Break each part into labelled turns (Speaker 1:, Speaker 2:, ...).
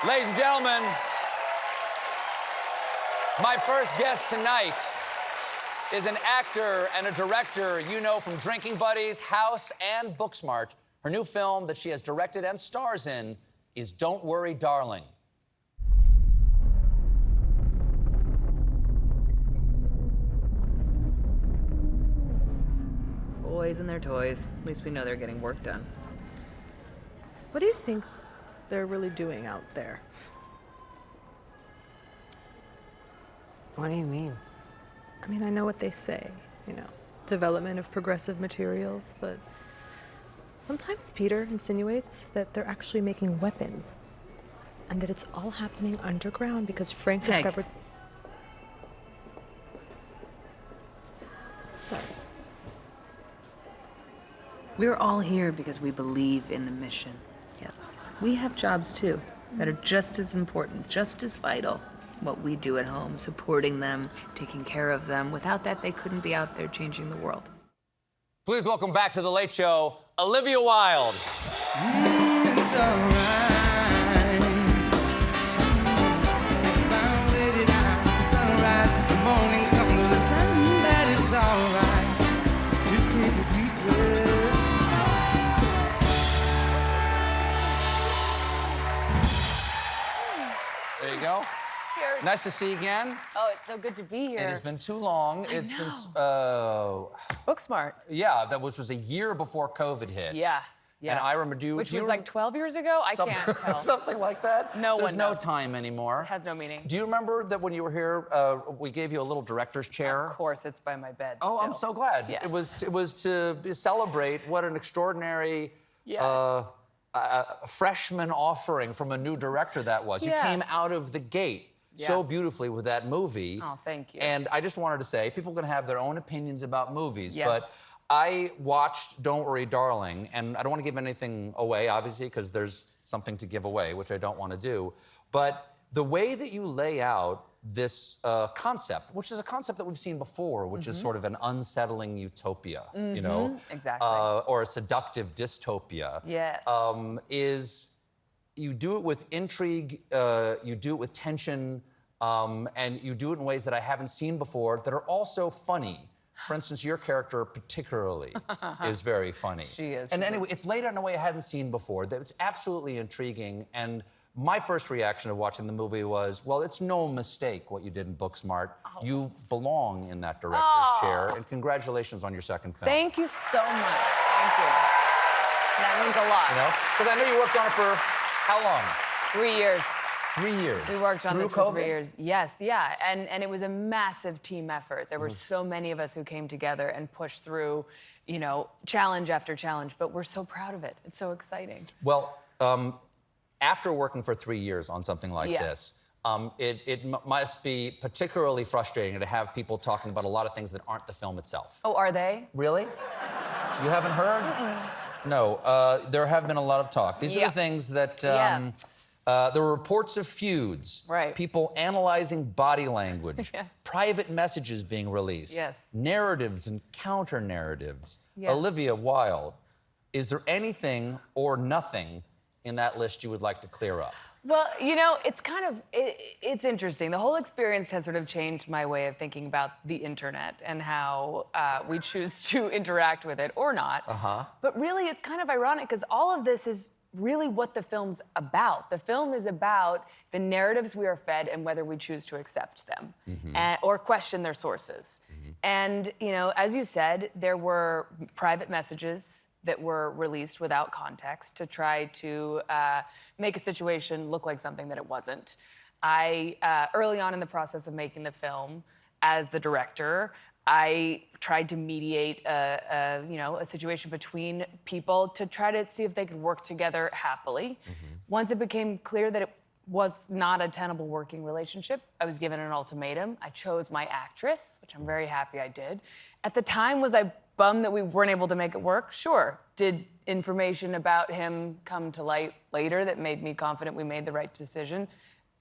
Speaker 1: Ladies and gentlemen, my first guest tonight is an actor and a director you know from Drinking Buddies, House, and Booksmart. Her new film that she has directed and stars in is Don't Worry, Darling.
Speaker 2: Boys and their toys. At least we know they're getting work done.
Speaker 3: What do you think they're really doing out there?
Speaker 4: What do you mean?
Speaker 3: I mean, I know what they say, you know, development of progressive materials, but sometimes Peter insinuates that they're actually making weapons and that it's all happening underground because Frank discovered... Sorry.
Speaker 2: We're all here because we believe in the mission. Yes. We have jobs too that are just as important, just as vital. What we do at home, supporting them, taking care of them. Without that, they couldn't be out there changing the world.
Speaker 1: Please welcome back to The Late Show, Olivia Wilde.
Speaker 5: It's all right. It's all right. The morning comes to the time that it's all right to take a deep breath.
Speaker 1: There you go.
Speaker 6: Cheers.
Speaker 1: Nice to see you again.
Speaker 6: Oh, it's so good to be here.
Speaker 1: It has been too long. It's since,
Speaker 6: Booksmart.
Speaker 1: yeah, that was a year before COVID hit.
Speaker 6: Yeah, yeah.
Speaker 1: And I remember,
Speaker 6: Which was like 12 years ago? I can't tell.
Speaker 1: Something like that.
Speaker 6: There's
Speaker 1: no time anymore.
Speaker 6: It has no meaning.
Speaker 1: Do you remember that when you were here, we gave you a little director's chair?
Speaker 6: Of course, it's by my bed.
Speaker 1: Oh,
Speaker 6: still.
Speaker 1: I'm so glad.
Speaker 6: Yes.
Speaker 1: It was to celebrate what an extraordinary
Speaker 6: Yes.
Speaker 1: freshman offering from a new director that was.
Speaker 6: Yeah.
Speaker 1: You came out of the gate so beautifully with that movie.
Speaker 6: Oh, thank you.
Speaker 1: And I just wanted to say, people can have their own opinions about movies,
Speaker 6: Yes.
Speaker 1: but I watched Don't Worry, Darling, and I don't want to give anything away, obviously, because there's something to give away, which I don't want to do. But the way that you lay out this concept, which is a concept that we've seen before, which is sort of an unsettling utopia, you know?
Speaker 6: Exactly.
Speaker 1: Or a seductive dystopia.
Speaker 6: Yes.
Speaker 1: Is you do it with intrigue, you do it with tension, and you do it in ways that I haven't seen before that are also funny. For instance, your character particularly is very funny.
Speaker 6: She is.
Speaker 1: And anyway, it's laid out in a way I hadn't seen before. That it's absolutely intriguing. And my first reaction of watching the movie was, well, it's no mistake what you did in Booksmart.
Speaker 6: Oh.
Speaker 1: You belong in that director's chair. And congratulations on your second film.
Speaker 6: Thank you so much. Thank you. That means a lot.
Speaker 1: You know, because I know you worked on it for how long?
Speaker 6: 3 years.
Speaker 1: 3 years.
Speaker 6: We worked on
Speaker 1: Through
Speaker 6: this for
Speaker 1: COVID?
Speaker 6: 3 years. Yes, yeah. And it was a massive team effort. There were so many of us who came together and pushed through, you know, challenge after challenge. But we're so proud of it. It's so exciting.
Speaker 1: Well, after working for 3 years on something like this, it must be particularly frustrating to have people talking about a lot of things that aren't the film itself.
Speaker 6: Oh, are they?
Speaker 1: Really? You haven't heard? No, there have been a lot of talk. These are the things that... there were reports of feuds, people analyzing body language, private messages being released, narratives and counter-narratives. Olivia Wilde, is there anything or nothing in that list you would like to clear up?
Speaker 6: Well, you know, it's kind of, it's interesting. The whole experience has sort of changed my way of thinking about the internet and how we choose to interact with it or not. But really, it's kind of ironic because all of this is really what the film's about. The film is about the narratives we are fed and whether we choose to accept them or question their sources. And, you know, as you said, there were private messages that were released without context to try to make a situation look like something that it wasn't. Early on in the process of making the film, as the director, I tried to mediate a situation between people to try to see if they could work together happily. Once it became clear that it was not a tenable working relationship, I was given an ultimatum. I chose my actress, which I'm very happy I did. At the time, was I bummed that we weren't able to make it work? Sure. Did information about him come to light later that made me confident we made the right decision?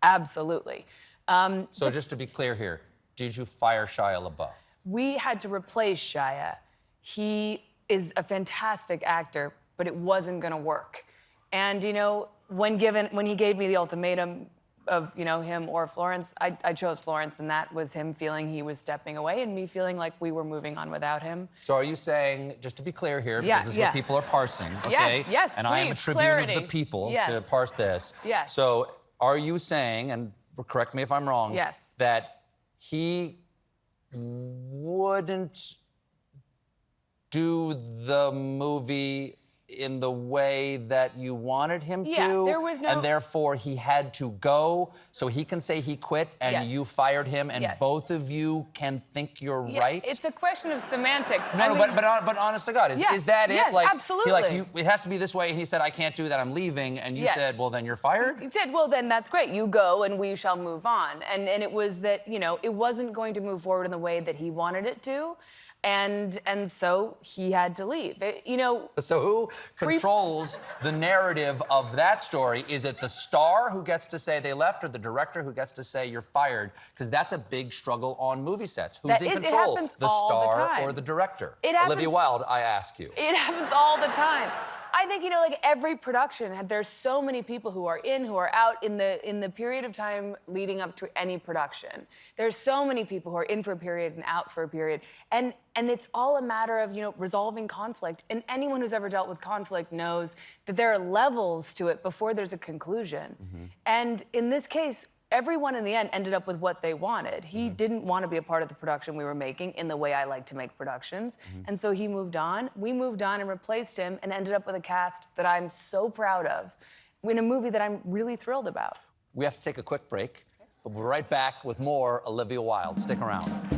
Speaker 6: Absolutely.
Speaker 1: So just to be clear here, did you fire Shia LaBeouf?
Speaker 6: We had to replace Shia. He is a fantastic actor, but it wasn't gonna work. And, you know, when he gave me the ultimatum of, you know, him or Florence, I chose Florence, and that was him feeling he was stepping away and me feeling like we were moving on without him.
Speaker 1: So are you saying, just to be clear here, because this is what people are parsing, okay?
Speaker 6: Yes,
Speaker 1: and I am a
Speaker 6: please,
Speaker 1: tribune
Speaker 6: clarity.
Speaker 1: of the people
Speaker 6: Yes.
Speaker 1: to parse this.
Speaker 6: Yes.
Speaker 1: So are you saying, and correct me if I'm wrong,
Speaker 6: yes.
Speaker 1: that he wouldn't do the movie in the way that you wanted him to,
Speaker 6: there was no...
Speaker 1: and therefore he had to go, so he can say he quit and you fired him, and both of you can think you're right?
Speaker 6: It's a question of semantics.
Speaker 1: No, but honest to God, is that it?
Speaker 6: Yes,
Speaker 1: like,
Speaker 6: absolutely.
Speaker 1: it has to be this way, and he said, I can't do that, I'm leaving, and you said, well, then you're fired?
Speaker 6: He said, well, then that's great. You go, and we shall move on. And it was that, you know, it wasn't going to move forward in the way that he wanted it to. And so he had to leave. You know.
Speaker 1: So who controls the narrative of that story? Is it the star who gets to say they left, or the director who gets to say you're fired? Because that's a big struggle on movie sets. Who's in control? The star or the director? Olivia Wilde, I ask you.
Speaker 6: It happens all the time. I think, you know, like every production, there's so many people who are in, who are out in the period of time leading up to any production. There's so many people who are in for a period and out for a period. And it's all a matter of, you know, resolving conflict. And anyone who's ever dealt with conflict knows that there are levels to it before there's a conclusion. Mm-hmm. And in this case, everyone in the end ended up with what they wanted. He didn't want to be a part of the production we were making in the way I like to make productions. And so he moved on. We moved on and replaced him and ended up with a cast that I'm so proud of in a movie that I'm really thrilled about.
Speaker 1: We have to take a quick break, but we'll be right back with more Olivia Wilde. Stick around.